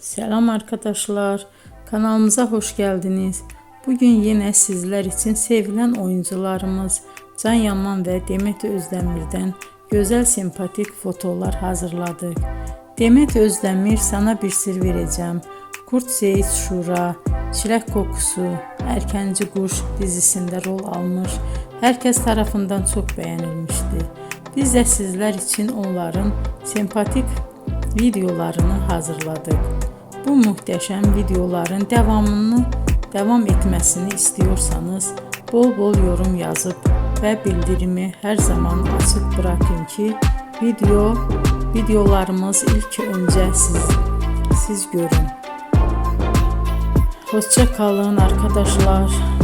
Selam arkadaşlar, kanalımıza hoş geldiniz. Bugün yine sizler için sevilen oyuncularımız Can Yaman ve Demet Özdemir'den güzel sempatik fotolar hazırladık. Demet Özdemir Sana Bir Sır Vereceğim, Kurt Seyit Şura, Çilek Kokusu, Erkenci Kuş dizisinde rol almış. Herkes tarafından çok beğenilmişti. Biz de sizler için onların sempatik videolarını hazırladık. Bu muhteşem videoların devam etmesini istiyorsanız bol bol yorum yazıp ve bildirimi her zaman açık bırakın ki videolarımız ilk önce siz görün. Hoşça kalın arkadaşlar.